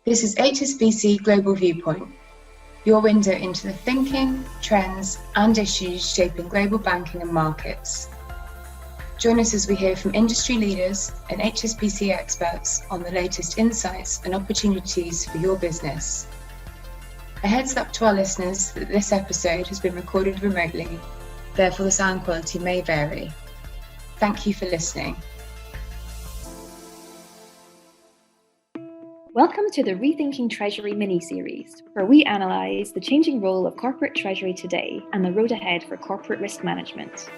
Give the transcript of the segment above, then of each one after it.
This is HSBC Global Viewpoint, your window into the thinking, trends and issues shaping global banking and markets. Join us as we hear from industry leaders and HSBC experts on the latest insights and opportunities for your business. A heads up to our listeners that this episode has been recorded remotely, therefore the sound quality may vary. Thank you for listening. Welcome to the Rethinking Treasury miniseries, where we analyse the changing role of corporate treasury today and the road ahead for corporate risk management.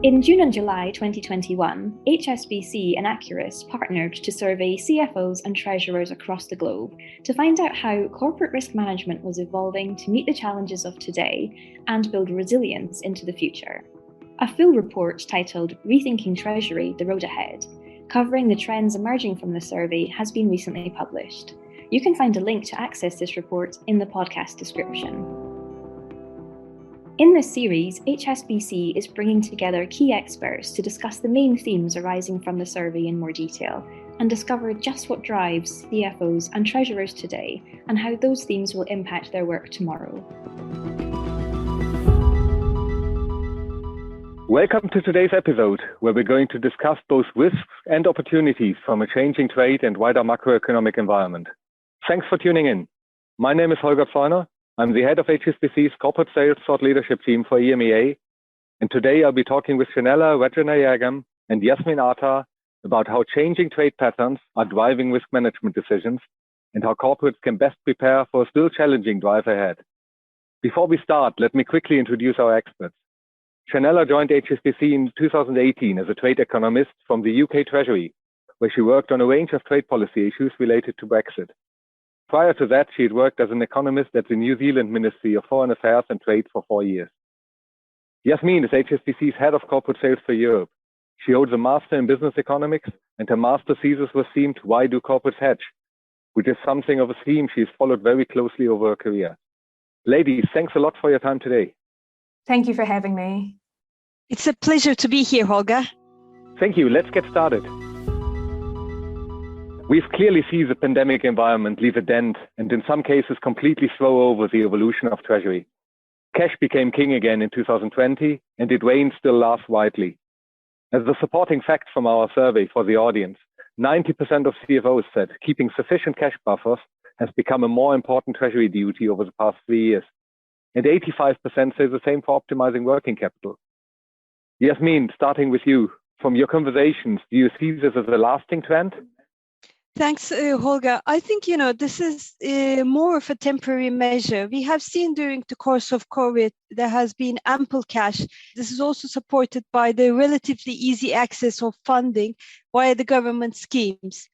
In June and July 2021, HSBC and Accurus partnered to survey CFOs and treasurers across the globe to find out how corporate risk management was evolving to meet the challenges of today and build resilience into the future. A full report titled Rethinking Treasury, the Road Ahead, covering the trends emerging from the survey, has been recently published. You can find a link to access this report in the podcast description. In this series, HSBC is bringing together key experts to discuss the main themes arising from the survey in more detail and discover just what drives CFOs and treasurers today and how those themes will impact their work tomorrow. Welcome to today's episode, where we're going to discuss both risks and opportunities from a changing trade and wider macroeconomic environment. Thanks for tuning in. My name is Holger Zeuner. I'm the head of HSBC's corporate sales thought leadership team for EMEA. And today I'll be talking with Shanella Rajanayagam and Yasemin Artar about how changing trade patterns are driving risk management decisions and how corporates can best prepare for a still challenging drive ahead. Before we start, let me quickly introduce our experts. Shanella joined HSBC in 2018 as a trade economist from the UK Treasury, where she worked on a range of trade policy issues related to Brexit. Prior to that, she had worked as an economist at the New Zealand Ministry of Foreign Affairs and Trade for 4 years. Yasemin is HSBC's head of corporate sales for Europe. She holds a master in business economics, and her master thesis was themed "Why Do Corporates Hedge?", which is something of a theme she's followed very closely over her career. Ladies, thanks a lot for your time today. Thank you for having me. It's a pleasure to be here, Holger. Thank you. Let's get started. We've clearly seen the pandemic environment leave a dent and in some cases completely throw over the evolution of Treasury. Cash became king again in 2020 and its reign still lasts widely. As a supporting fact from our survey for the audience, 90% of CFOs said keeping sufficient cash buffers has become a more important Treasury duty over the past 3 years. And 85% say the same for optimizing working capital. Yasemin, starting with you, from your conversations, do you see this as a lasting trend? Thanks, Holger. I think, this is more of a temporary measure. We have seen during the course of COVID, there has been ample cash. This is also supported by the relatively easy access of funding via the government schemes.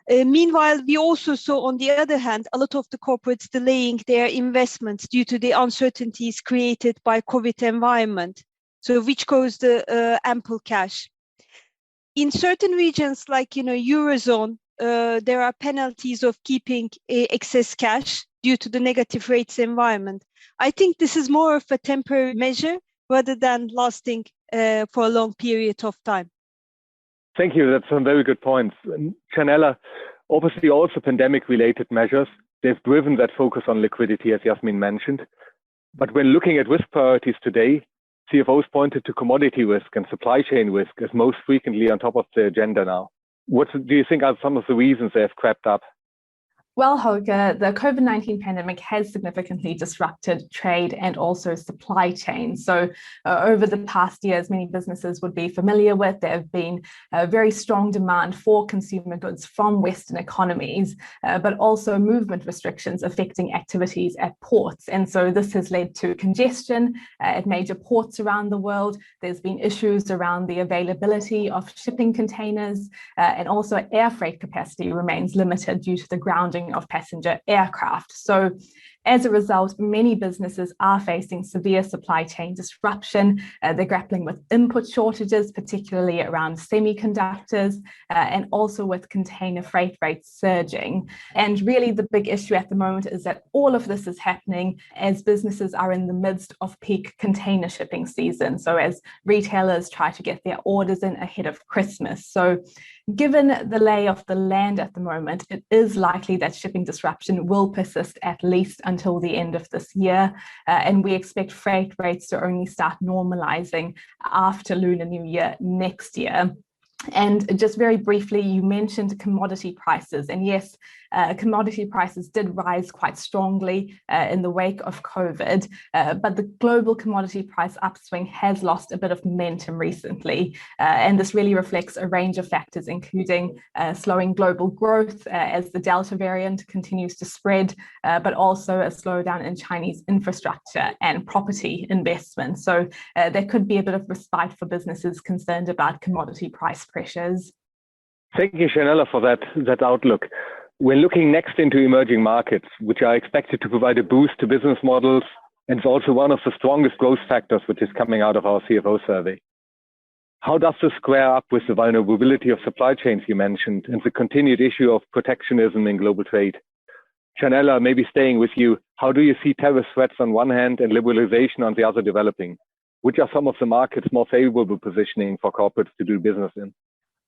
Meanwhile, we also saw, on the other hand, a lot of the corporates delaying their investments due to the uncertainties created by COVID environment, so which caused the ample cash. In certain regions like Eurozone, there are penalties of keeping excess cash due to the negative rates environment. I think this is more of a temporary measure rather than lasting for a long period of time. Thank you. That's some very good points. Shanella, obviously also pandemic-related measures, they've driven that focus on liquidity, as Yasemin mentioned. But when looking at risk priorities today, CFOs pointed to commodity risk and supply chain risk as most frequently on top of the agenda now. What do you think are some of the reasons they have crept up? Well, Holger, the COVID-19 pandemic has significantly disrupted trade and also supply chains. So over the past years, many businesses would be familiar with, there have been a very strong demand for consumer goods from Western economies, but also movement restrictions affecting activities at ports. And so this has led to congestion at major ports around the world. There's been issues around the availability of shipping containers, and also air freight capacity remains limited due to the grounding of passenger aircraft. So As a result, many businesses are facing severe supply chain disruption. They're grappling with input shortages, particularly around semiconductors, and also with container freight rates surging. And really the big issue at the moment is that all of this is happening as businesses are in the midst of peak container shipping season. So as retailers try to get their orders in ahead of Christmas. So given the lay of the land at the moment, it is likely that shipping disruption will persist at least until the end of this year. And we expect freight rates to only start normalizing after Lunar New Year next year. And just very briefly, you mentioned commodity prices. And yes, commodity prices did rise quite strongly in the wake of COVID, but the global commodity price upswing has lost a bit of momentum recently. And this really reflects a range of factors, including slowing global growth as the Delta variant continues to spread, but also a slowdown in Chinese infrastructure and property investment. So there could be a bit of respite for businesses concerned about commodity price pressures. Thank you, Shanella, for that outlook. We're looking next into emerging markets, which are expected to provide a boost to business models, and it's also one of the strongest growth factors which is coming out of our CFO survey. How does this square up with the vulnerability of supply chains you mentioned and the continued issue of protectionism in global trade? Shanella, maybe staying with you, how do you see tariff threats on one hand and liberalization on the other developing? Which are some of the markets more favorable positioning for corporates to do business in?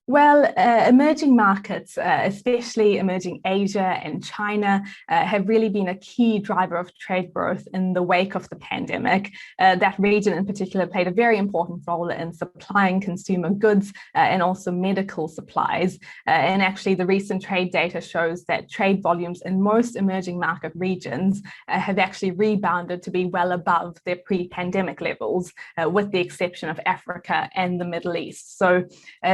Well, emerging markets, especially emerging Asia and China, have really been a key driver of trade growth in the wake of the pandemic. That region in particular played a very important role in supplying consumer goods and also medical supplies. And actually, the recent trade data shows that trade volumes in most emerging market regions have actually rebounded to be well above their pre-pandemic levels, with the exception of Africa and the Middle East. So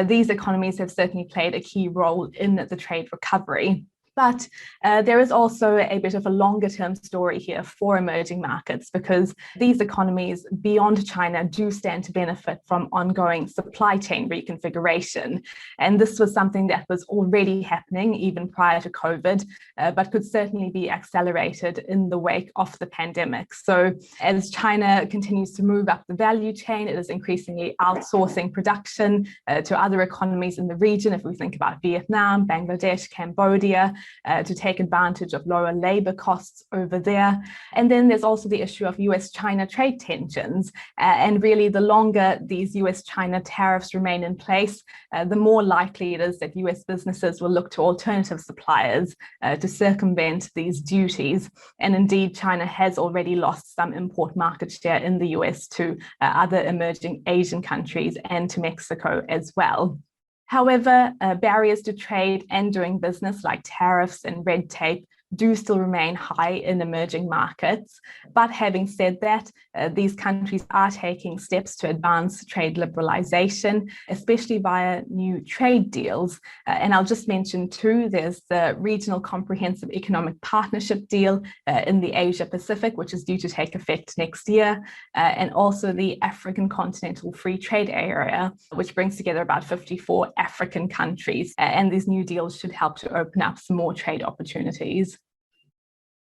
these economies have certainly played a key role in the trade recovery. But there is also a bit of a longer term story here for emerging markets, because these economies beyond China do stand to benefit from ongoing supply chain reconfiguration. And this was something that was already happening even prior to COVID, but could certainly be accelerated in the wake of the pandemic. So as China continues to move up the value chain, it is increasingly outsourcing production to other economies in the region. If we think about Vietnam, Bangladesh, Cambodia, to take advantage of lower labor costs over there. And then there's also the issue of US-China trade tensions. And really, the longer these US-China tariffs remain in place, the more likely it is that US businesses will look to alternative suppliers to circumvent these duties. And indeed, China has already lost some import market share in the US to other emerging Asian countries and to Mexico as well. However, barriers to trade and doing business like tariffs and red tape do still remain high in emerging markets. But having said that, these countries are taking steps to advance trade liberalization, especially via new trade deals. And I'll just mention too, there's the Regional Comprehensive Economic Partnership deal in the Asia Pacific, which is due to take effect next year, and also the African Continental Free Trade Area, which brings together about 54 African countries. And these new deals should help to open up some more trade opportunities.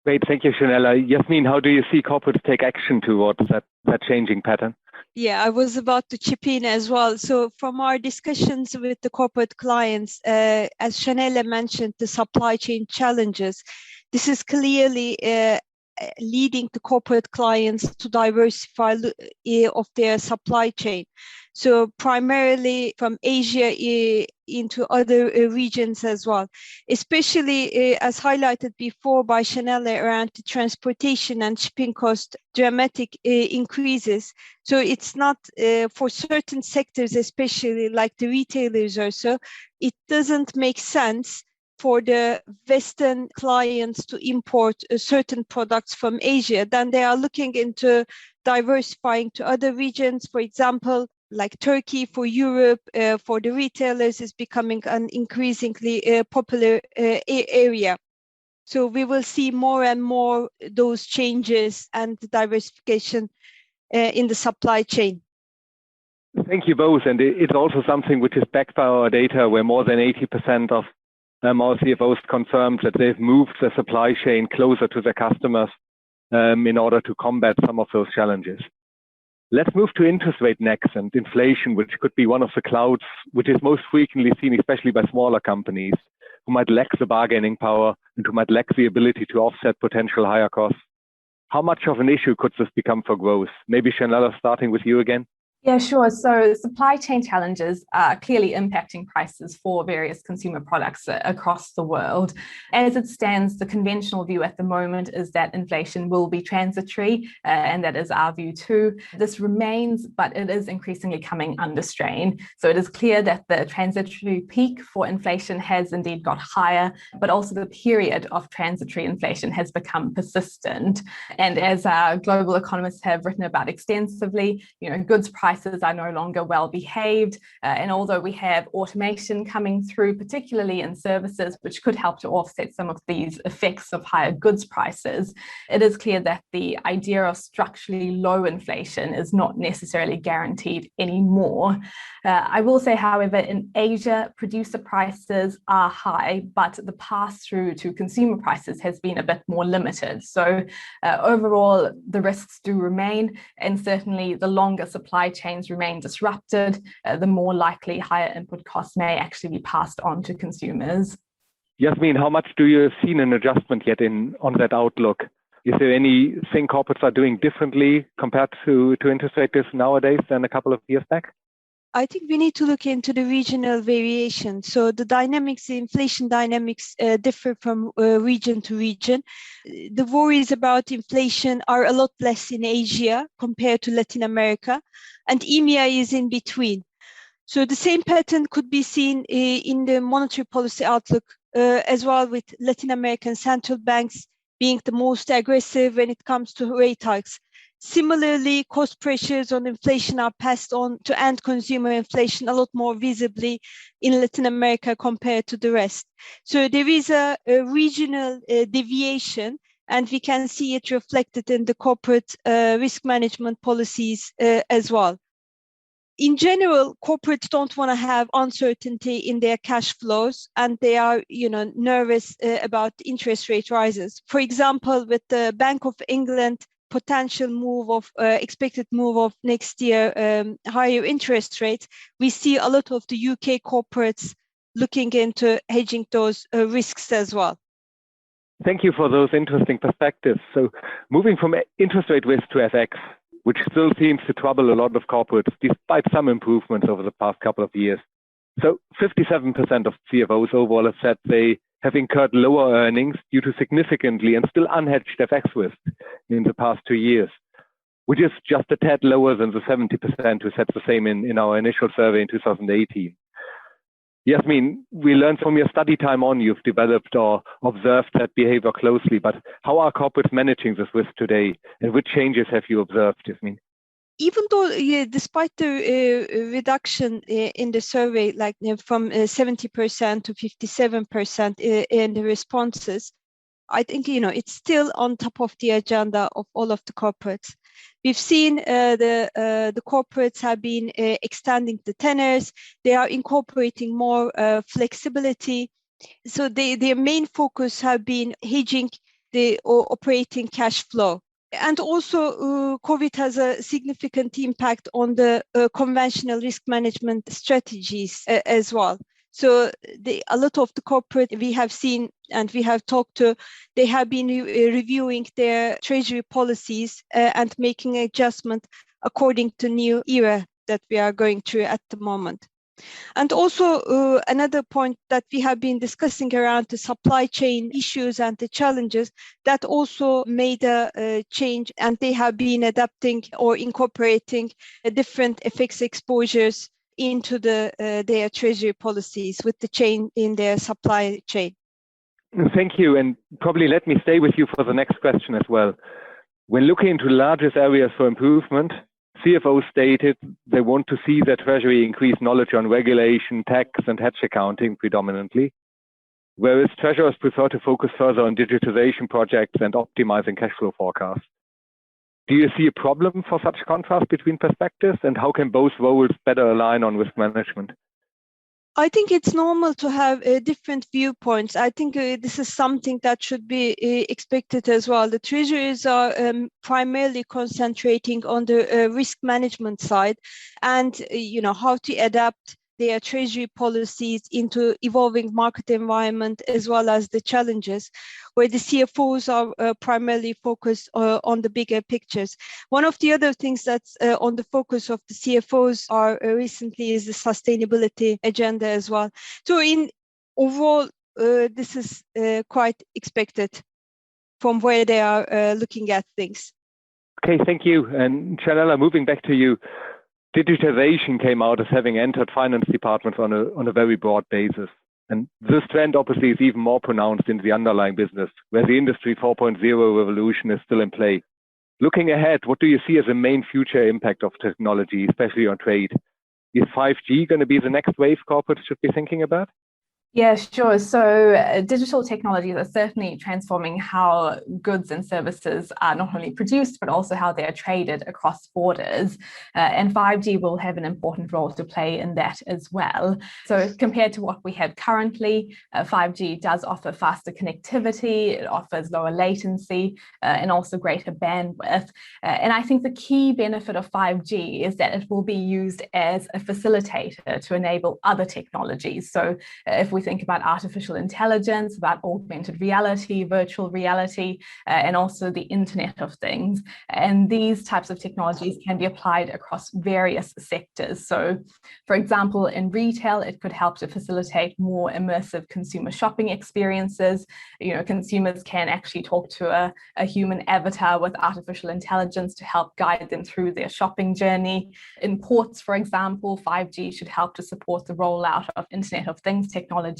Great, thank you, Shanella. Yasemin, how do you see corporates take action towards that changing pattern? Yeah, I was about to chip in as well. So from our discussions with the corporate clients, as Shanella mentioned, the supply chain challenges, this is clearly leading to corporate clients to diversify of their supply chain. So primarily from Asia into other regions as well, especially as highlighted before by Shanella around the transportation and shipping cost dramatic increases. So it's not for certain sectors, especially like the retailers or so, it doesn't make sense for the Western clients to import certain products from Asia. Then they are looking into diversifying to other regions, for example, like Turkey for Europe, for the retailers is becoming an increasingly popular area. So we will see more and more those changes and diversification in the supply chain. Thank you both. And it's also something which is backed by our data, where more than 80% of our CFOs confirmed that they've moved the supply chain closer to their customers in order to combat some of those challenges. Let's move to interest rate next, and inflation, which could be one of the clouds which is most frequently seen, especially by smaller companies who might lack the bargaining power and who might lack the ability to offset potential higher costs. How much of an issue could this become for growth? Maybe Shanella, starting with you again. Yeah, sure. So supply chain challenges are clearly impacting prices for various consumer products across the world. As it stands, the conventional view at the moment is that inflation will be transitory, and that is our view too. This remains, but it is increasingly coming under strain. So it is clear that the transitory peak for inflation has indeed got higher, but also the period of transitory inflation has become persistent. And as our global economists have written about extensively, goods prices are no longer well behaved. And although we have automation coming through, particularly in services, which could help to offset some of these effects of higher goods prices, it is clear that the idea of structurally low inflation is not necessarily guaranteed anymore. I will say, however, in Asia, producer prices are high, but the pass-through to consumer prices has been a bit more limited. So overall, the risks do remain, and certainly the longer supply chains remain disrupted, the more likely higher input costs may actually be passed on to consumers. Yasemin, how much do you have seen an adjustment yet on that outlook? Is there anything corporates are doing differently compared to interest rate risk nowadays than a couple of years back? I think we need to look into the regional variation. So the inflation dynamics differ from region to region. The worries about inflation are a lot less in Asia compared to Latin America, and EMEA is in between. So the same pattern could be seen in the monetary policy outlook as well, with Latin American central banks being the most aggressive when it comes to rate hikes. Similarly, cost pressures on inflation are passed on to end consumer inflation a lot more visibly in Latin America compared to the rest. So there is a regional deviation, and we can see it reflected in the corporate risk management policies as well. In general, corporates don't want to have uncertainty in their cash flows, and they are, nervous about interest rate rises. For example, with the Bank of England potential expected move of next year, higher interest rates, we see a lot of the UK corporates looking into hedging those risks as well. Thank you for those interesting perspectives. So moving from interest rate risk to FX, which still seems to trouble a lot of corporates despite some improvements over the past couple of years. So 57% of CFOs overall have said they have incurred lower earnings due to significantly and still unhedged FX risk in the past 2 years, which is just a tad lower than the 70% who said the same in our initial survey in 2018. Yasemin, we learned from your study time on you've developed or observed that behavior closely, but how are corporates managing this risk today, and which changes have you observed, Yasemin? Even though, despite the reduction in the survey, like from 70% to 57% in the responses, I think it's still on top of the agenda of all of the corporates. We've seen the corporates have been extending the tenors. They are incorporating more flexibility. So their main focus have been hedging the operating cash flow. And also, COVID has a significant impact on the conventional risk management strategies as well. So a lot of the corporate we have seen and we have talked to, they have been reviewing their treasury policies and making adjustment according to new era that we are going through at the moment. And also another point that we have been discussing around the supply chain issues and the challenges that also made a change, and they have been adapting or incorporating different FX exposures into their treasury policies with the change in their supply chain. Thank you. And probably let me stay with you for the next question as well. When looking into largest areas for improvement, CFOs stated they want to see the Treasury increase knowledge on regulation, tax, and hedge accounting predominantly, whereas treasurers prefer to focus further on digitization projects and optimizing cash flow forecasts. Do you see a problem for such contrast between perspectives, and how can both roles better align on risk management? I think it's normal to have different viewpoints. I think this is something that should be expected as well. The treasuries are primarily concentrating on the risk management side and, how to adapt their treasury policies into evolving market environment as well as the challenges, where the CFOs are primarily focused on the bigger pictures. One of the other things that's on the focus of the CFOs are recently is the sustainability agenda as well. So in overall, this is quite expected from where they are looking at things. Okay, thank you. And Shanella, moving back to you. Digitization came out as having entered finance departments on a very broad basis. And this trend obviously is even more pronounced in the underlying business, where the Industry 4.0 revolution is still in play. Looking ahead, what do you see as the main future impact of technology, especially on trade? Is 5G going to be the next wave corporates should be thinking about? Yeah, sure. So digital technologies are certainly transforming how goods and services are not only produced, but also how they are traded across borders. And 5G will have an important role to play in that as well. So compared to what we have currently, 5G does offer faster connectivity, it offers lower latency, and also greater bandwidth. And I think the key benefit of 5G is that it will be used as a facilitator to enable other technologies. So if we think about artificial intelligence, about augmented reality, virtual reality, and also the Internet of Things. And these types of technologies can be applied across various sectors. So, for example, in retail, it could help to facilitate more immersive consumer shopping experiences. Consumers can actually talk to a human avatar with artificial intelligence to help guide them through their shopping journey. In ports, for example, 5G should help to support the rollout of Internet of Things technology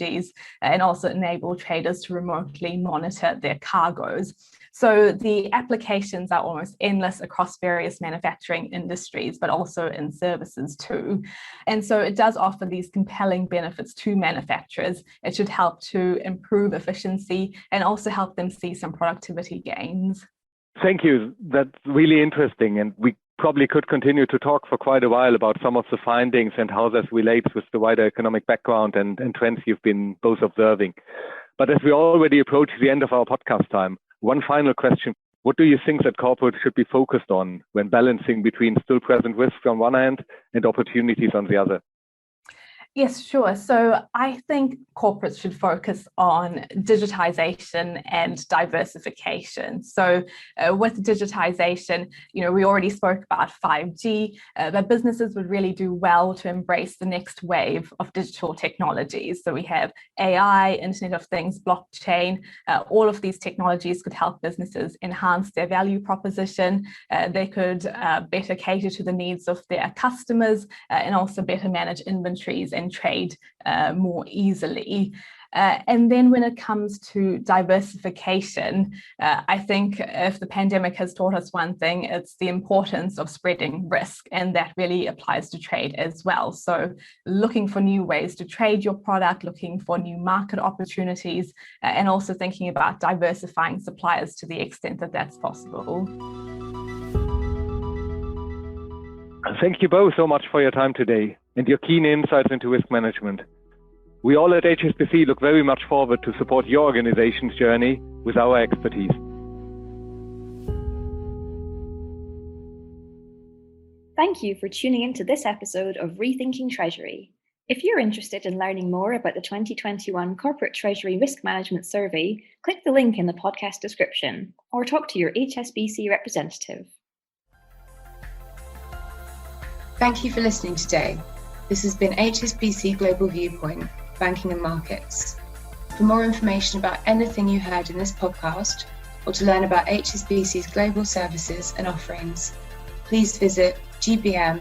and also enable traders to remotely monitor their cargoes. So the applications are almost endless across various manufacturing industries, but also in services too. And so it does offer these compelling benefits to manufacturers. It should help to improve efficiency and also help them see some productivity gains. Thank you. That's really interesting. And we probably could continue to talk for quite a while about some of the findings and how this relates with the wider economic background and trends you've been both observing. But as we already approach the end of our podcast time, one final question. What do you think that corporates should be focused on when balancing between still present risks on one hand and opportunities on the other? Yes, sure. So I think corporates should focus on digitization and diversification. So with digitization, we already spoke about 5G, but businesses would really do well to embrace the next wave of digital technologies. So we have AI, Internet of Things, blockchain. All of these technologies could help businesses enhance their value proposition. They could better cater to the needs of their customers and also better manage inventories and trade more easily. And then when it comes to diversification, I think if the pandemic has taught us one thing, it's the importance of spreading risk, and that really applies to trade as well. So looking for new ways to trade your product, looking for new market opportunities, and also thinking about diversifying suppliers to the extent that that's possible. Thank you both so much for your time today and your keen insights into risk management. We all at HSBC look very much forward to support your organization's journey with our expertise. Thank you for tuning into this episode of Rethinking Treasury. If you're interested in learning more about the 2021 Corporate Treasury Risk Management Survey, click the link in the podcast description or talk to your HSBC representative. Thank you for listening today. This has been HSBC Global Viewpoint, Banking and Markets. For more information about anything you heard in this podcast, or to learn about HSBC's global services and offerings, please visit gbm.hsbc.com.